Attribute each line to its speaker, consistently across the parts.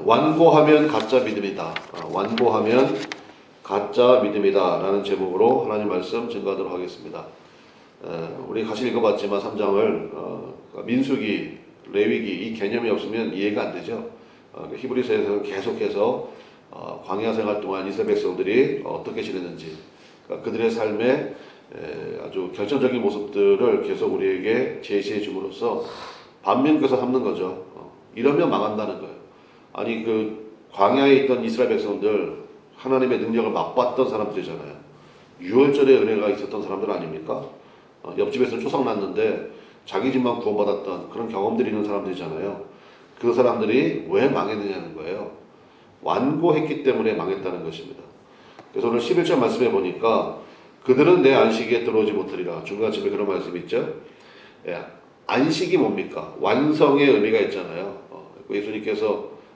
Speaker 1: 완고하면 가짜 믿음이다. 완고하면 가짜 믿음이다 라는 제목으로 하나님 말씀 증거하도록 하겠습니다. 우리 같이 읽어봤지만 3장을 민수기, 레위기 이 개념이 없으면 이해가 안 되죠. 히브리서에서는 계속해서 광야 생활 동안 이스라엘 백성들이 어떻게 지냈는지, 그들의 삶의 아주 결정적인 모습들을 계속 우리에게 제시해 줌으로써 반면교사 삼는 거죠. 이러면 망한다는 거예요. 아니 그 광야에 있던 이스라엘 백성들 하나님의 능력을 맛봤던 사람들이잖아요. 유월절에 은혜가 있었던 사람들 아닙니까? 옆집에서 초상 났는데 자기 집만 구원받았던 그런 경험들이 있는 사람들이잖아요. 그 사람들이 왜 망했느냐는 거예요. 완고했기 때문에 망했다는 것입니다. 그래서 오늘 11절 말씀해 보니까 그들은 내 안식에 들어오지 못하리라. 중간쯤에 그런 말씀이 있죠. 안식이 뭡니까? 완성의 의미가 있잖아요.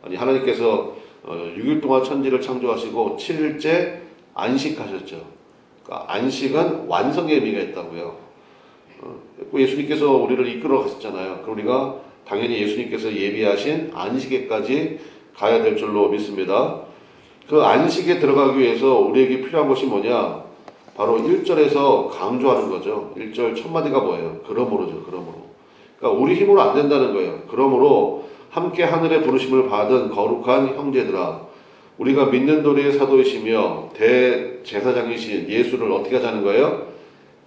Speaker 1: 하나님께서 6일 동안 천지를 창조하시고 7일째 안식하셨죠. 그러니까 안식은 완성의 의미가 있다고요. 예수님께서 우리를 이끌어 가셨잖아요. 그럼 우리가 당연히 예수님께서 예비하신 안식에까지 가야 될 줄로 믿습니다. 그 안식에 들어가기 위해서 우리에게 필요한 것이 뭐냐? 바로 1절에서 강조하는 거죠. 1절 첫 마디가 뭐예요? 그러므로죠. 그러므로. 그러니까 우리 힘으로 안 된다는 거예요. 그러므로 함께 하늘의 부르심을 받은 거룩한 형제들아, 우리가 믿는 도리의 사도이시며 대제사장이신 예수를 어떻게 하자는 거예요?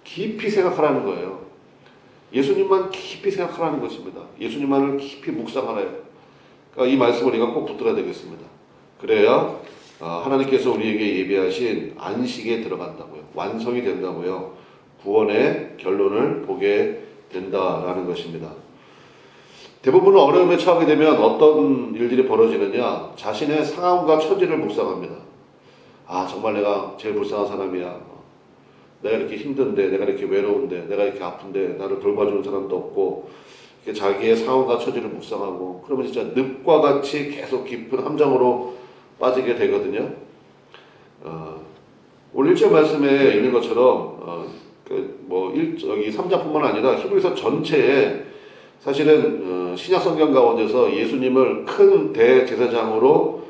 Speaker 1: 깊이 생각하라는 거예요. 예수님만 깊이 생각하라는 것입니다. 예수님만을 깊이 묵상하라요. 그러니까 이 말씀을 우리가 꼭 붙들어야 되겠습니다. 그래야 하나님께서 우리에게 예비하신 안식에 들어간다고요. 완성이 된다고요. 구원의 결론을 보게 된다라는 것입니다. 대부분은 어려움에 처하게 되면 어떤 일들이 벌어지느냐? 자신의 상황과 처지를 묵상합니다. 정말 내가 제일 불쌍한 사람이야. 내가 이렇게 힘든데, 내가 이렇게 외로운데, 내가 이렇게 아픈데 나를 돌봐주는 사람도 없고, 이렇게 자기의 상황과 처지를 묵상하고, 그러면 진짜 늪과 같이 계속 깊은 함정으로 빠지게 되거든요. 오늘 1절 말씀에 있는 것처럼 여기 3장뿐만 아니라 히브리서 전체에 사실은 신약 성경 가운데서 예수님을 큰 대제사장으로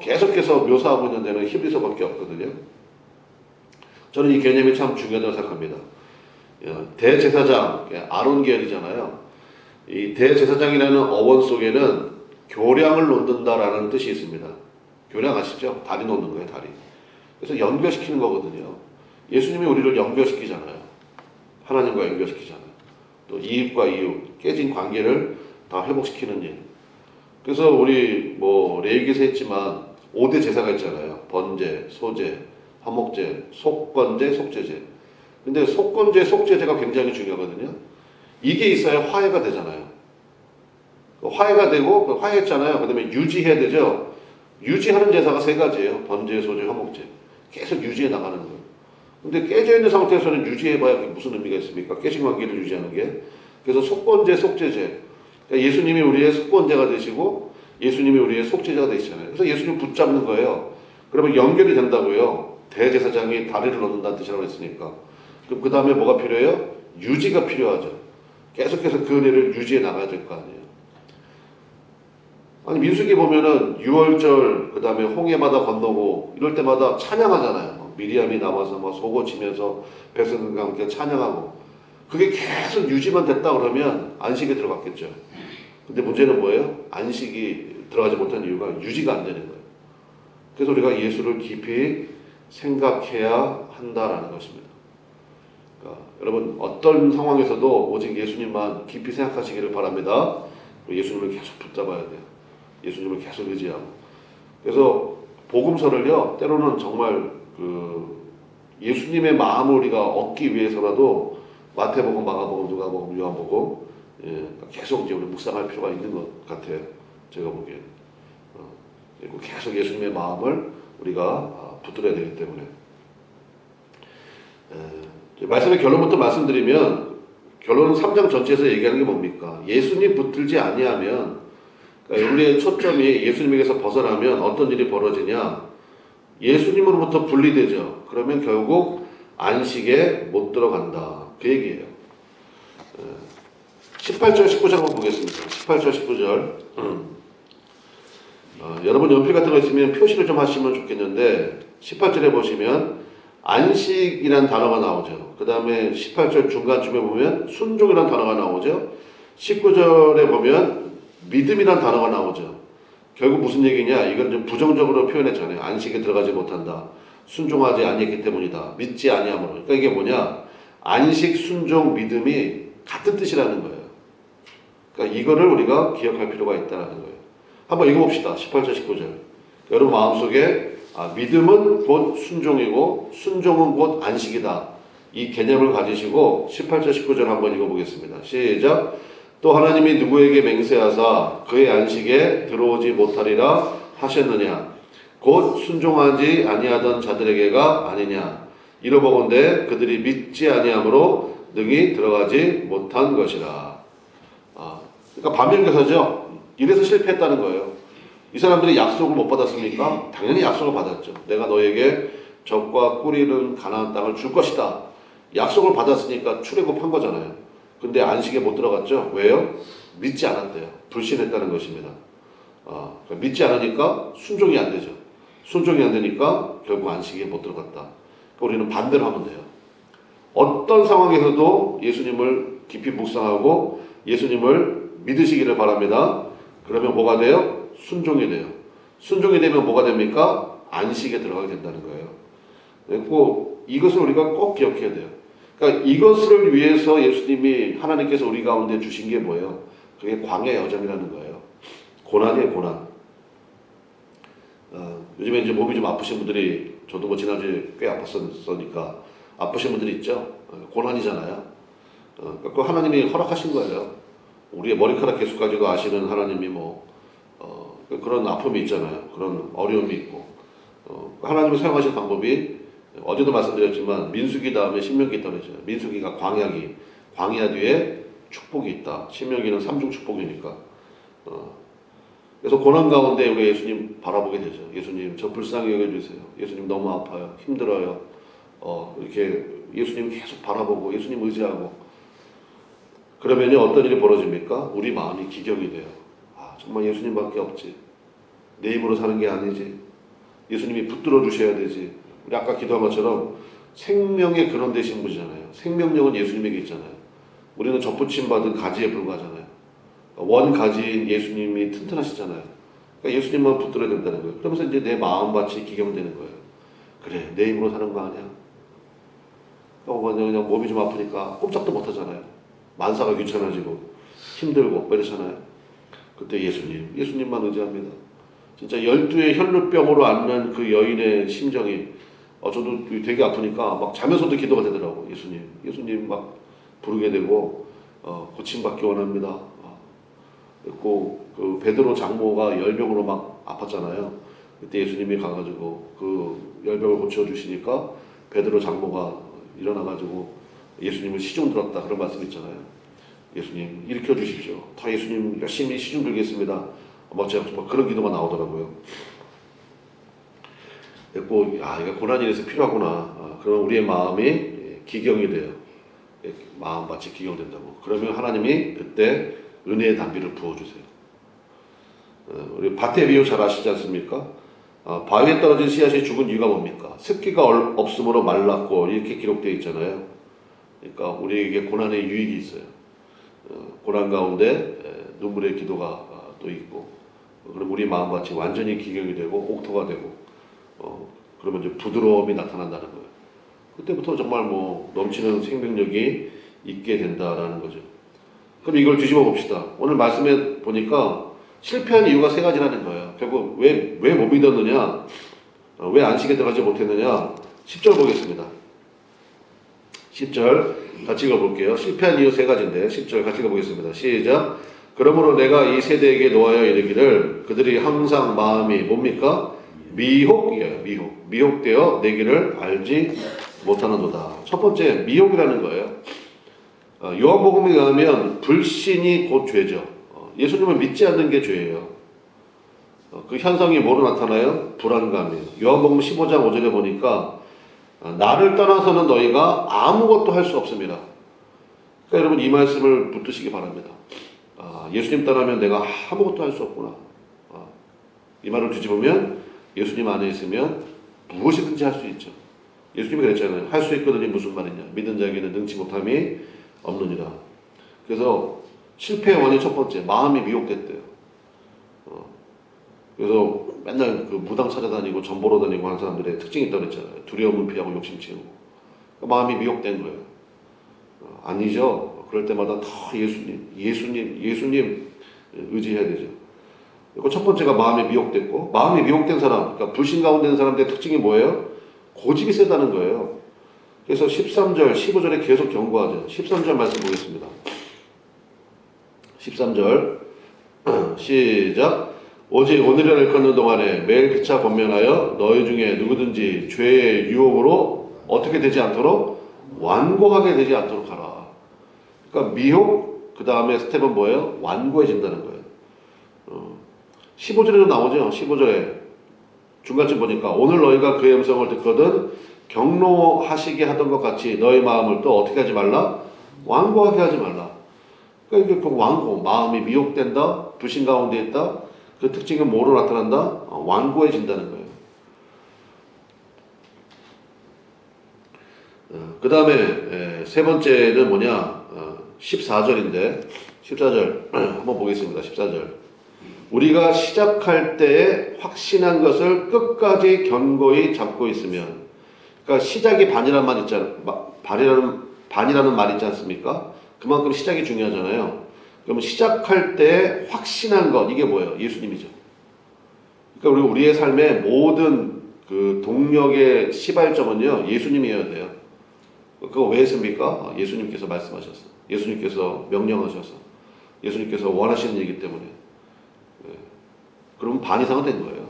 Speaker 1: 계속해서 묘사하고 있는 데는 히브리서밖에 없거든요. 저는 이 개념이 참 중요하다고 생각합니다. 대제사장, 아론 계열이잖아요. 이 대제사장이라는 어원 속에는 교량을 놓는다라는 뜻이 있습니다. 교량 아시죠? 다리 놓는 거예요, 다리. 그래서 연결시키는 거거든요. 예수님이 우리를 연결시키잖아요. 하나님과 연결시키잖아요. 또 이웃과 이웃, 깨진 관계를 다 회복시키는 일. 그래서 우리 레위기에서 했지만 5대 제사가 있잖아요. 번제, 소제, 화목제, 속건제, 속제제. 근데 속건제, 속제제가 굉장히 중요하거든요. 이게 있어야 화해가 되잖아요. 화해가 되고 화해했잖아요. 그 다음에 유지해야 되죠. 유지하는 제사가 3가지예요. 번제, 소제, 화목제. 계속 유지해 나가는 거예요. 근데 깨져 있는 상태에서는 유지해봐야 그게 무슨 의미가 있습니까? 깨진 관계를 유지하는 게. 그래서 속건제, 속제제. 그러니까 예수님이 우리의 속건제가 되시고 예수님이 우리의 속제제가 되시잖아요. 그래서 예수님 붙잡는 거예요. 그러면 연결이 된다고요. 대제사장이 다리를 놓는다는 뜻이라고 했으니까. 그럼 그 다음에 뭐가 필요해요? 유지가 필요하죠. 계속해서 그 은혜를 유지해 나가야 될 거 아니에요. 아니 민수기 보면은 6월절 그 다음에 홍해바다 건너고 이럴 때마다 찬양하잖아요. 미리암이 나와서 소고치면서 백성들과 함께 찬양하고, 그게 계속 유지만 됐다 그러면 안식에 들어갔겠죠. 근데 문제는 뭐예요? 안식이 들어가지 못한 이유가 유지가 안 되는 거예요. 그래서 우리가 예수를 깊이 생각해야 한다라는 것입니다. 그러니까 여러분 어떤 상황에서도 오직 예수님만 깊이 생각하시기를 바랍니다. 예수님을 계속 붙잡아야 돼요. 예수님을 계속 의지하고. 그래서 복음서를요, 때로는 정말 예수님의 마음을 우리가 얻기 위해서라도 마태복음, 마가복음, 누가복음, 요한복음 계속 이제 우리 묵상할 필요가 있는 것 같아요. 제가 보기에는. 그리고 계속 예수님의 마음을 우리가 붙들어야 되기 때문에. 말씀의 결론부터 말씀드리면, 결론은 3장 전체에서 얘기하는 게 뭡니까? 예수님 붙들지 아니하면, 그러니까 우리의 초점이 예수님에게서 벗어나면 어떤 일이 벌어지냐? 예수님으로부터 분리되죠. 그러면 결국 안식에 못 들어간다. 그 얘기예요. 18절, 19절 한번 보겠습니다. 18절, 19절. 여러분 연필 같은 거 있으면 표시를 좀 하시면 좋겠는데 18절에 보시면 안식이라는 단어가 나오죠. 그 다음에 18절 중간쯤에 보면 순종이라는 단어가 나오죠. 19절에 보면 믿음이라는 단어가 나오죠. 결국 무슨 얘기냐? 이건 좀 부정적으로 표현했잖아요. 안식에 들어가지 못한다. 순종하지 아니했기 때문이다. 믿지 아니함으로. 그러니까 이게 뭐냐? 안식, 순종, 믿음이 같은 뜻이라는 거예요. 그러니까 이거를 우리가 기억할 필요가 있다는 거예요. 한번 읽어봅시다. 18절, 19절. 여러분 마음속에 믿음은 곧 순종이고 순종은 곧 안식이다. 이 개념을 가지시고 18절, 19절 한번 읽어보겠습니다. 시작. 또 하나님이 누구에게 맹세하사 그의 안식에 들어오지 못하리라 하셨느냐. 곧 순종하지 아니하던 자들에게가 아니냐. 이러보건대 그들이 믿지 아니함으로 능히 들어가지 못한 것이라. 그러니까 반면교사죠. 이래서 실패했다는 거예요. 이 사람들이 약속을 못 받았습니까? 당연히 약속을 받았죠. 내가 너에게 적과 꿀 이른 가나안 땅을 줄 것이다. 약속을 받았으니까 출애굽한 거잖아요. 근데 안식에 못 들어갔죠. 왜요? 믿지 않았대요. 불신했다는 것입니다. 그러니까 믿지 않으니까 순종이 안 되죠. 순종이 안 되니까 결국 안식에 못 들어갔다. 그러니까 우리는 반대로 하면 돼요. 어떤 상황에서도 예수님을 깊이 묵상하고 예수님을 믿으시기를 바랍니다. 그러면 뭐가 돼요? 순종이 돼요. 순종이 되면 뭐가 됩니까? 안식에 들어가게 된다는 거예요. 그리고 이것을 우리가 꼭 기억해야 돼요. 그러니까 이것을 위해서 예수님이 하나님께서 우리 가운데 주신 게 뭐예요? 그게 광야 여정이라는 거예요. 고난이에요, 고난. 요즘에 이제 몸이 좀 아프신 분들이, 저도 뭐 지난주에 꽤 아팠으니까 아프신 분들이 있죠. 고난이잖아요. 그 하나님이 허락하신 거예요. 우리의 머리카락 개수까지도 아시는 하나님이 그런 아픔이 있잖아요. 그런 어려움이 있고. 하나님이 사용하신 방법이 어제도 말씀드렸지만 민수기 다음에 신명기 있다고 했잖아요. 민수기가 광야기, 광야 뒤에 축복이 있다. 신명기는 삼중 축복이니까. 그래서 고난 가운데 우리 예수님 바라보게 되죠. 예수님 저 불쌍히 여겨주세요. 예수님 너무 아파요. 힘들어요. 이렇게 예수님 계속 바라보고 예수님 의지하고 그러면요 어떤 일이 벌어집니까? 우리 마음이 기경이 돼요. 정말 예수님밖에 없지. 내 힘으로 사는 게 아니지. 예수님이 붙들어 주셔야 되지. 우리 아까 기도한 것처럼 생명의 근원 되신 분이잖아요. 생명력은 예수님에게 있잖아요. 우리는 접붙임 받은 가지에 불과하잖아요. 원 가지인 예수님이 튼튼하시잖아요. 그러니까 예수님만 붙들어야 된다는 거예요. 그러면서 이제 내 마음밭이 기경되는 거예요. 그래, 내 힘으로 사는 거 아니야. 그냥 몸이 좀 아프니까 꼼짝도 못 하잖아요. 만사가 귀찮아지고 힘들고 이러잖아요. 그때 예수님만 의지합니다. 진짜 12의 혈루병으로 앓는 그 여인의 심정이 저도 되게 아프니까 막 자면서도 기도가 되더라고. 예수님 막 부르게 되고 고침받기 원합니다. 그 베드로 장모가 열병으로 막 아팠잖아요. 그때 예수님이 가가지고 그 열병을 고쳐주시니까 베드로 장모가 일어나가지고 예수님을 시중 들었다 그런 말씀 있잖아요. 예수님 일으켜 주십시오. 다 예수님 열심히 시중 들겠습니다. 제가 그런 기도가 나오더라고요. 그리고 이거 고난이 돼서 필요하구나. 그러면 우리의 마음이 기경이 돼요. 마음밭이 기경된다고. 그러면 하나님이 그때 은혜의 단비를 부어주세요. 우리 밭의 비유 잘 아시지 않습니까? 바위에 떨어진 씨앗이 죽은 이유가 뭡니까? 습기가 없으므로 말랐고 이렇게 기록되어 있잖아요. 그러니까 우리에게 고난의 유익이 있어요. 고난 가운데 눈물의 기도가 또 있고, 그럼 우리 마음밭이 완전히 기경이 되고 옥토가 되고, 그러면 이제 부드러움이 나타난다는 거예요. 그때부터 정말 넘치는 생명력이 있게 된다라는 거죠. 그럼 이걸 뒤집어 봅시다. 오늘 말씀에 보니까 실패한 이유가 세 가지라는 거예요. 결국 왜 못 믿었느냐, 왜 안식에 들어가지 못했느냐. 10절 보겠습니다. 10절 같이 읽어볼게요. 실패한 이유 세 가지인데 10절 같이 읽어보겠습니다. 시작. 그러므로 내가 이 세대에게 놓아여 이르기를 그들이 항상 마음이 뭡니까? 미혹이에요. 미혹되어 내 길을 알지 못하는도다. 첫 번째 미혹이라는 거예요. 요한복음에 의하면 불신이 곧 죄죠. 예수님을 믿지 않는 게 죄예요. 그 현상이 뭐로 나타나요? 불안감이에요. 요한복음 15장 5절에 보니까 나를 떠나서는 너희가 아무것도 할 수 없습니다. 그러니까 여러분 이 말씀을 붙드시기 바랍니다. 예수님 떠나면 내가 아무것도 할 수 없구나. 이 말을 뒤집으면 예수님 안에 있으면 무엇이든지 할 수 있죠. 예수님이 그랬잖아요. 할 수 있거든이 무슨 말이냐. 믿는 자에게는 능치 못함이 없느니라. 그래서 실패의 원인 첫 번째, 마음이 미혹됐대요. 그래서 맨날 그 무당 찾아다니고 전 보러 다니고 하는 사람들의 특징이 있다고 그랬잖아요. 두려움은 피하고 욕심 채우고. 마음이 미혹된 거예요. 아니죠. 그럴 때마다 더 예수님 의지해야 되죠. 그리고 첫 번째가 마음이 미혹됐고, 마음이 미혹된 사람, 그러니까 불신 가운데 있는 사람들의 특징이 뭐예요? 고집이 세다는 거예요. 그래서 13절, 15절에 계속 경고하죠. 13절 말씀 보겠습니다. 13절 시작. 오직 오늘을 걷는 동안에 매일 피차 권면하여 너희 중에 누구든지 죄의 유혹으로 어떻게 되지 않도록 완고하게 되지 않도록 하라. 그러니까 미혹, 그 다음에 스텝은 뭐예요? 완고해진다는 거예요. 15절에도 나오죠. 15절에 중간쯤 보니까 오늘 너희가 그의 음성을 듣거든 경노하시게 하던 것 같이 너희 마음을 또 어떻게 하지 말라? 완고하게 하지 말라. 그러니까 그 완고, 마음이 미혹된다, 불신 가운데 있다. 그 특징이 뭐로 나타난다? 완고해진다는 거예요. 그 다음에 세 번째는 뭐냐? 14절인데 14절 한번 보겠습니다. 14절. 우리가 시작할 때에 확신한 것을 끝까지 견고히 잡고 있으면, 그러니까 시작이 반이라는 말 반이라는 말 있지 않습니까? 그만큼 시작이 중요하잖아요. 그러면 시작할 때 확신한 것, 이게 뭐예요? 예수님이죠. 그러니까 우리의 삶의 모든 그 동력의 시발점은요, 예수님이어야 돼요. 그거 왜 했습니까? 예수님께서 말씀하셔서, 예수님께서 명령하셔서, 예수님께서 원하시는 일이기 때문에. 그러면 반 이상은 된 거예요.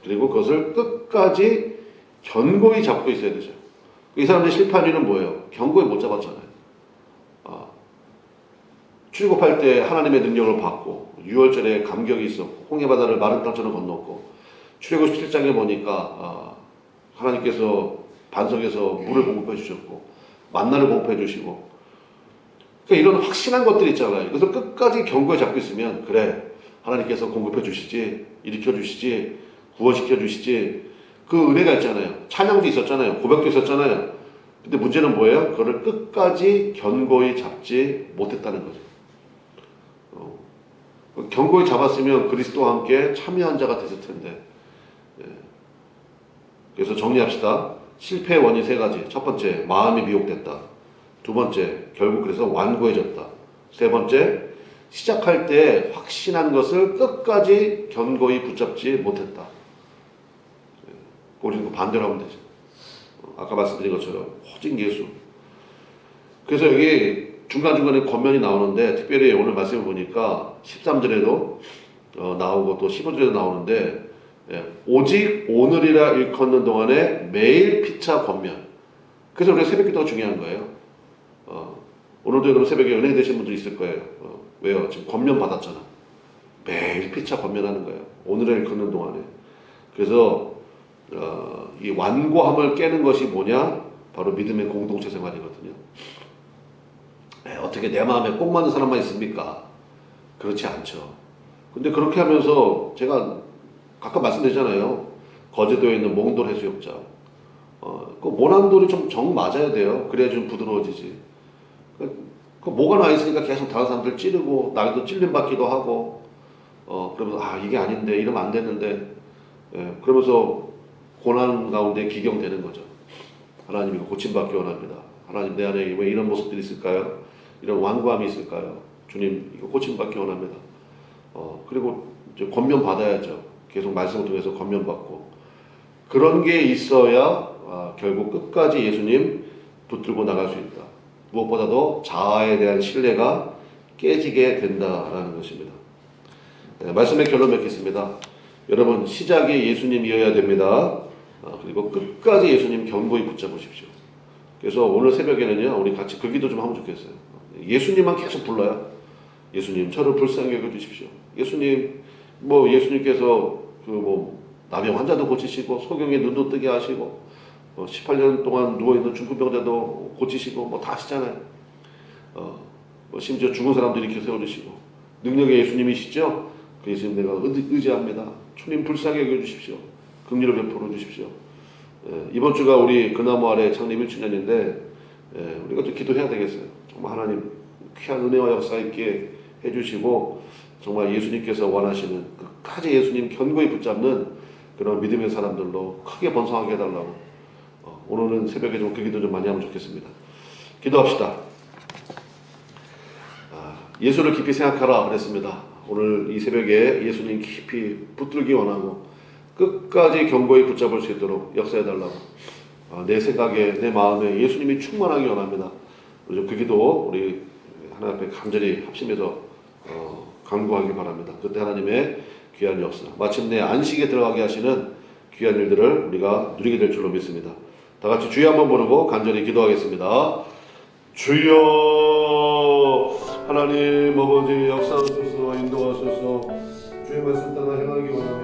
Speaker 1: 그리고 그것을 끝까지 견고히 잡고 있어야 되죠. 이 사람들이 실패한 이유는 뭐예요? 견고히 못 잡았잖아요. 출애굽할 때 하나님의 능력을 받고, 유월절에 감격이 있었고, 홍해바다를 마른 땅처럼 건넜고, 출애굽 17장에 보니까 하나님께서 반석에서 물을 공급해 주셨고, 만나를 공급해 주시고, 그러니까 이런 확신한 것들이 있잖아요. 그래서 끝까지 견고히 잡고 있으면, 그래, 하나님께서 공급해 주시지, 일으켜 주시지, 구원시켜 주시지, 그 은혜가 있잖아요. 찬양도 있었잖아요. 고백도 있었잖아요. 근데 문제는 뭐예요? 그거를 끝까지 견고히 잡지 못했다는 거죠. 견고히 잡았으면 그리스도와 함께 참여한 자가 됐을 텐데. 그래서 정리합시다. 실패의 원인 세 가지. 첫 번째, 마음이 미혹됐다. 두 번째, 결국 그래서 완고해졌다. 세 번째, 시작할 때 확신한 것을 끝까지 견고히 붙잡지 못했다. 우리는 그 반대로 하면 되죠. 아까 말씀드린 것처럼 오직 예수. 그래서 여기 중간중간에 권면이 나오는데, 특별히 오늘 말씀을 보니까 13절에도 나오고 또 15절에도 나오는데, 오직 오늘이라 일컫는 동안에 매일 피차 권면. 그래서 우리가 새벽 기도가 중요한 거예요. 오늘도 여러분 새벽에 은혜 되신 분들 있을 거예요. 왜요? 지금 권면 받았잖아. 매일 피차 권면하는 거예요. 오늘을 일컫는 동안에. 그래서 이 완고함을 깨는 것이 뭐냐? 바로 믿음의 공동체 생활이거든요. 어떻게 내 마음에 꼭 맞는 사람만 있습니까? 그렇지 않죠. 근데 그렇게 하면서 제가 가끔 말씀드리잖아요. 거제도에 있는 몽돌 해수욕장. 그 모난돌이 좀 정 맞아야 돼요. 그래야 좀 부드러워지지. 그 뭐가 나 있으니까 계속 다른 사람들 찌르고, 나도 찔림받기도 하고, 그러면서, 이게 아닌데, 이러면 안 되는데, 그러면서 고난 가운데 기경되는 거죠. 하나님 이거 고침받기 원합니다. 하나님 내 안에 왜 이런 모습들이 있을까요? 이런 완고함이 있을까요? 주님 이거 고침받기 원합니다. 그리고 이제 권면 받아야죠. 계속 말씀을 통해서 권면 받고, 그런 게 있어야 결국 끝까지 예수님 붙들고 나갈 수 있다. 무엇보다도 자아에 대한 신뢰가 깨지게 된다라는 것입니다. 말씀의 결론 맺겠습니다. 여러분, 시작이 예수님이어야 됩니다. 그리고 끝까지 예수님 견고히 붙잡으십시오. 그래서 오늘 새벽에는요, 우리 같이 그 기도 좀 하면 좋겠어요. 예수님만 계속 불러요. 예수님, 저를 불쌍히 여겨주십시오. 예수님, 예수님께서 나병 환자도 고치시고, 소경의 눈도 뜨게 하시고, 18년 동안 누워있는 중풍병자도 고치시고, 다 하시잖아요. 심지어 죽은 사람도 이렇게 세워주시고, 능력의 예수님이시죠? 그 예수님 내가 의지합니다. 주님 불쌍히 여겨주십시오. 긍휼을 베풀어 주십시오. 이번 주가 우리 그나무 아래 창립 1주년인데 우리가 좀 기도해야 되겠어요. 정말 하나님 귀한 은혜와 역사 있게 해주시고 정말 예수님께서 원하시는 끝까지 예수님 견고히 붙잡는 그런 믿음의 사람들로 크게 번성하게 해달라고 오늘은 새벽에 좀 그 기도 좀 많이 하면 좋겠습니다. 기도합시다. 예수를 깊이 생각하라 그랬습니다. 오늘 이 새벽에 예수님 깊이 붙들기 원하고 끝까지 견고히 붙잡을 수 있도록 역사해달라고 내 생각에 내 마음에 예수님이 충만하기 원합니다. 그 기도 우리 하나님 앞에 간절히 합심해서 간구하기 바랍니다. 그때 하나님의 귀한 역사 마침내 안식에 들어가게 하시는 귀한 일들을 우리가 누리게 될 줄로 믿습니다. 다 같이 주여 한번 부르고 간절히 기도하겠습니다. 주여 하나님 아버지 역사하소서 인도하소서 주의 말씀 따라 행하기 원합니다.